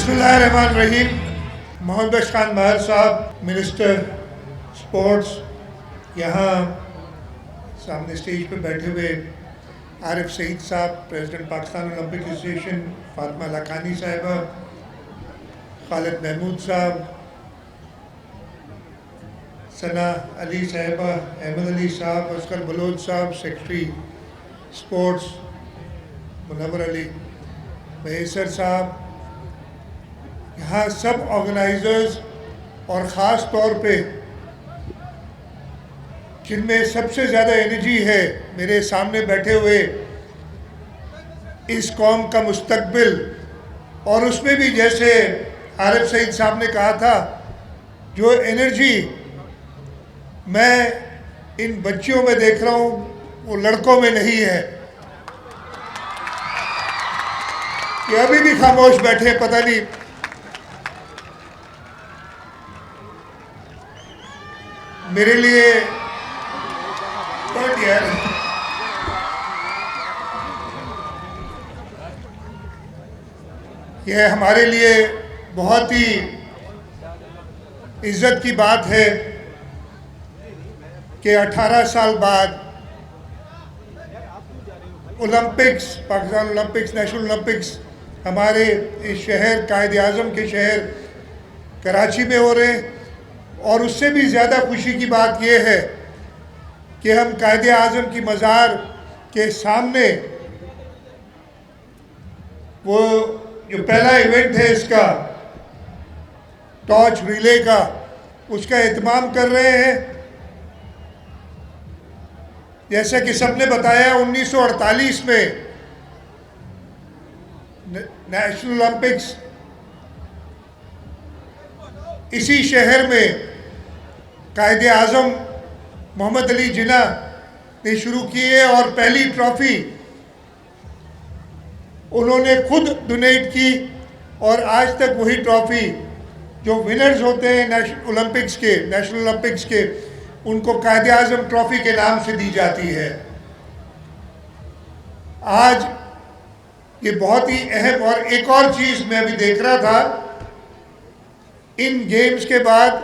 बिस्मिल्लाहिर्रहमानिर्रहीम। मोहम्मद खान महर साहब, minister sports, यहाँ सामने स्टेज पे बैठे हुए आरिफ सईद साहब, president Pakistan Olympic association, Fatima Lakhani साहिबा, खालिद महमूद साहब, सना अली साहिबा, अहमद अली साहब, अस्कर बलोच साहब, सेक्रेटरी स्पोर्ट्स मुनव्वर अली महेसर साहब, यहाँ सब ऑर्गेनाइजर्स और ख़ास तौर पे जिनमें सबसे ज़्यादा एनर्जी है, मेरे सामने बैठे हुए इस कौम का मुस्तकबिल, और उसमें भी जैसे आरिफ सईद साहब ने कहा था, जो एनर्जी मैं इन बच्चियों में देख रहा हूँ वो लड़कों में नहीं है। ये अभी भी खामोश बैठे हैं, पता नहीं। मेरे लिए बट यार यह हमारे लिए बहुत ही इज़्ज़त की बात है कि 18 साल बाद Olympics, Pakistan Olympics, national Olympics हमारे इस शहर, कायद आज़म के शहर कराची में हो रहे हैं। और उससे भी ज़्यादा खुशी की बात यह है कि हम कायद आज़म की मज़ार के सामने वो जो पहला इवेंट है इसका टॉर्च रिले का, उसका एहतमाम कर रहे हैं। जैसा कि सबने बताया, 1948 में नेशनल ओलंपिक्स इसी शहर में कायदे आज़म मोहम्मद अली जिन्ना ने शुरू किए और पहली ट्रॉफ़ी उन्होंने खुद डोनेट की। और आज तक वही ट्रॉफ़ी जो विनर्स होते हैं नेशनल ओलंपिक्स के, उनको कायदे आज़म ट्रॉफ़ी के नाम से दी जाती है। आज ये बहुत ही अहम, और एक और चीज़ मैं अभी देख रहा था, इन गेम्स के बाद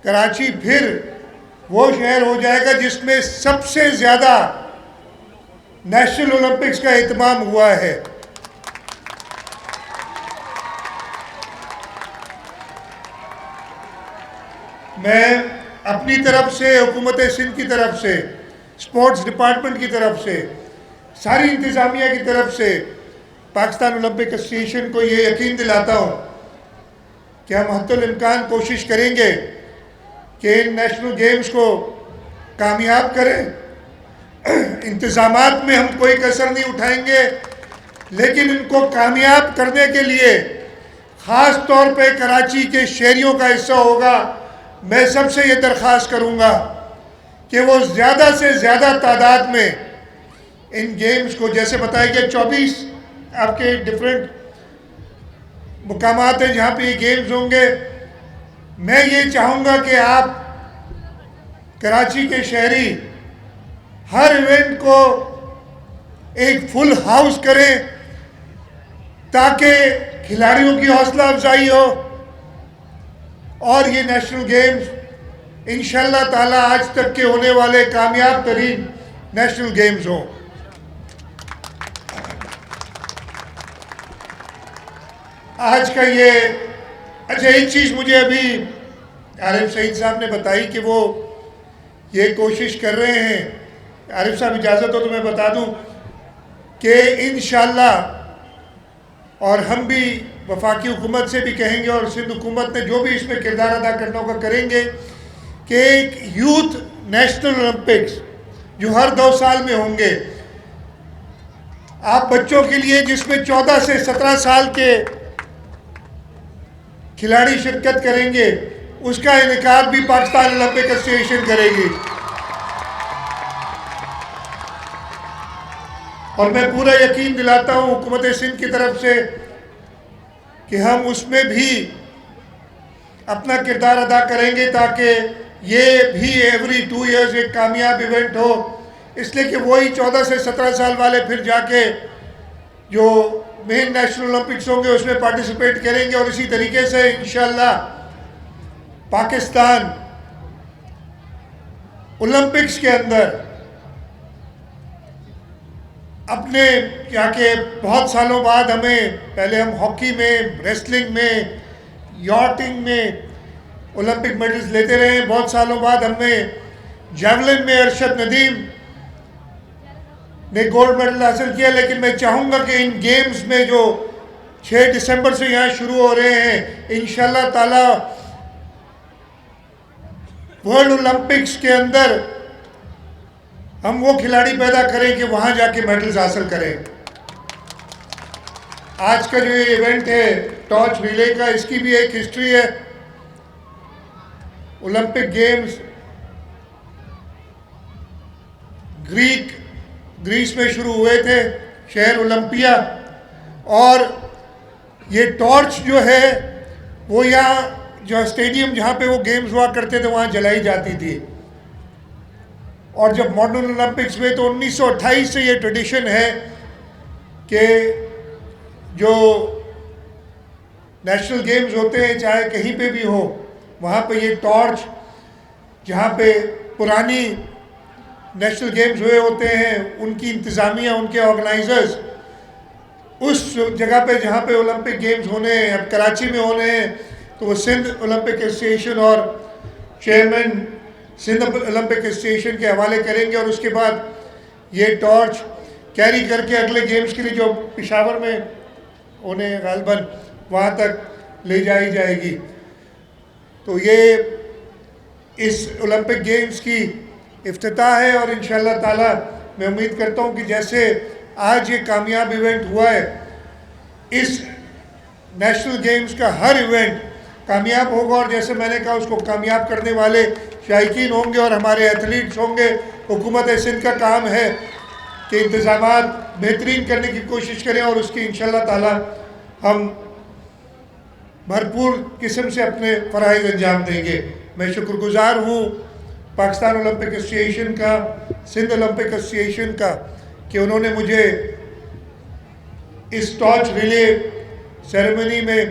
कराची फिर वो शहर हो जाएगा जिसमें सबसे ज़्यादा नेशनल ओलंपिक्स का एहतमाम हुआ है। मैं अपनी तरफ से, हुकूमत सिंध की तरफ से, स्पोर्ट्स डिपार्टमेंट की तरफ से, सारी इंतज़ामिया की तरफ से पाकिस्तान ओलंपिक एसोसिएशन को ये यकीन दिलाता हूँ कि हम हद्दुल इम्कान कोशिश करेंगे कि इन नेशनल गेम्स को कामयाब करें। इंतज़ामात में हम कोई कसर नहीं उठाएंगे, लेकिन इनको कामयाब करने के लिए ख़ास तौर पे कराची के शहरियों का हिस्सा होगा। मैं सबसे ये दरख्वास्त करूँगा कि वो ज़्यादा से ज़्यादा तादाद में इन गेम्स को, जैसे बताया गया 24 आपके डिफरेंट मुकामात हैं जहाँ पे ये गेम्स होंगे। मैं ये चाहूँगा कि आप कराची के शहरी हर इवेंट को एक फुल हाउस करें ताकि खिलाड़ियों की हौसला अफजाई हो और ये नेशनल गेम्स इंशाअल्लाह ताला आज तक के होने वाले कामयाब तरीन नेशनल गेम्स हों। आज का ये, अच्छा एक चीज़ मुझे अभी आरिफ सईद साहब ने बताई कि वो ये कोशिश कर रहे हैं। आरिफ साहब इजाज़त हो तो मैं बता दूं कि इंशाअल्लाह, और हम भी वफाकी हुकूमत से भी कहेंगे और सिंध हुकूमत ने जो भी इसमें किरदार अदा करना होगा करेंगे, कि एक यूथ नेशनल ओलंपिक्स जो हर 2 साल में होंगे, आप बच्चों के लिए, जिसमें 14 से 17 साल के खिलाड़ी शिरकत करेंगे, उसका इनेकाद भी पाकिस्तान ओलंपिक एसोसिएशन करेगी। और मैं पूरा यकीन दिलाता हूँ हुकूमत सिंध की तरफ से कि हम उसमें भी अपना किरदार अदा करेंगे ताकि ये भी एवरी 2 ईयर्स एक कामयाब इवेंट हो। इसलिए कि वही 14 से 17 साल वाले फिर जाके जो मेन नेशनल ओलंपिक्स होंगे उसमें पार्टिसिपेट करेंगे और इसी तरीके से इंशाल्लाह पाकिस्तान ओलंपिक्स के अंदर अपने क्या के बहुत सालों बाद हमें, पहले हम हॉकी में, रेसलिंग में, यॉटिंग में ओलंपिक मेडल्स लेते रहे, बहुत सालों बाद हमने जैवलिन में अरशद नदीम ने गोल्ड मेडल हासिल किया। लेकिन मैं चाहूँगा कि इन गेम्स में जो 6 दिसंबर से यहाँ शुरू हो रहे हैं, इंशाल्लाह ताला वर्ल्ड ओलंपिक्स के अंदर हम वो खिलाड़ी पैदा करें कि वहाँ जाके मेडल्स हासिल करें। आज का जो ये इवेंट है टॉर्च रिले का, इसकी भी एक हिस्ट्री है। ओलंपिक गेम्स ग्रीस में शुरू हुए थे, शहर ओलंपिया, और ये टॉर्च जो है वो यहाँ जो स्टेडियम जहाँ पे वो गेम्स हुआ करते थे वहाँ जलाई जाती थी। और जब मॉडर्न ओलंपिक्स में तो 1928 से ये ट्रेडिशन है कि जो नेशनल गेम्स होते हैं चाहे कहीं पे भी हो, वहाँ पे ये टॉर्च, जहाँ पे पुरानी नेशनल गेम्स हुए होते हैं उनकी इंतज़ामिया, उनके ऑर्गेनाइजर्स उस जगह पे जहाँ पे ओलंपिक गेम्स होने हैं, अब कराची में होने हैं तो वो सिंध ओलंपिक एसोसिएशन और चेयरमैन सिंध ओलंपिक एसोसिएशन के हवाले करेंगे और उसके बाद ये टॉर्च कैरी करके अगले गेम्स के लिए जो पेशावर में होने गालबन वहाँ तक ले जाई जाएगी। तो ये इस ओलंपिक गेम्स की इफ्तिताह है और इंशाल्लाह ताला मैं उम्मीद करता हूँ कि जैसे आज ये कामयाब इवेंट हुआ है, इस नेशनल गेम्स का हर इवेंट कामयाब होगा और जैसे मैंने कहा उसको कामयाब करने वाले शायकीन होंगे और हमारे एथलीट्स होंगे। हुकूमत सिंध का काम है कि इंतज़ामात बेहतरीन करने की कोशिश करें और उसकी इंशाल्लाह ताला हम भरपूर किस्म से अपने फ़राइज़ अंजाम देंगे। मैं शुक्रगुज़ार हूँ पाकिस्तान ओलंपिक एसोसिएशन का, सिंध ओलंपिक एसोसिएशन का, कि उन्होंने मुझे इस टॉर्च रिले सेरेमनी में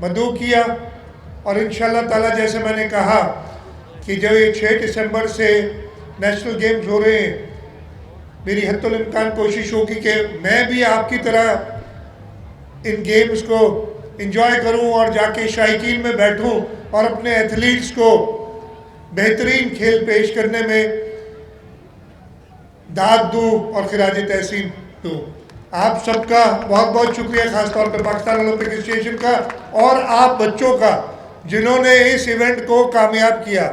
मदऊ किया और इंशाल्लाह ताला जैसे मैंने कहा कि जब ये 6 दिसंबर से नेशनल गेम्स हो रहे हैं, मेरी हद्दुल इम्कान कोशिश होगी कि मैं भी आपकी तरह इन गेम्स को एंजॉय करूं और जाके शायकीन में बैठूं और अपने एथलीट्स को बेहतरीन खेल पेश करने में दाद दूं और खिराज तहसीन दूं। आप सबका बहुत बहुत शुक्रिया, ख़ासतौर पर पाकिस्तान ओलंपिक एसोसिएशन का और आप बच्चों का जिन्होंने इस इवेंट को कामयाब किया।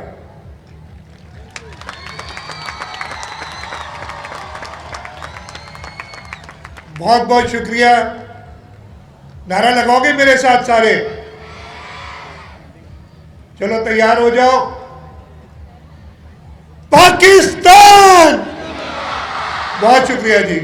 बहुत बहुत शुक्रिया। नारा लगाओगे मेरे साथ सारे? चलो तैयार हो जाओ। पाकिस्तान! बहुत शुक्रिया जी।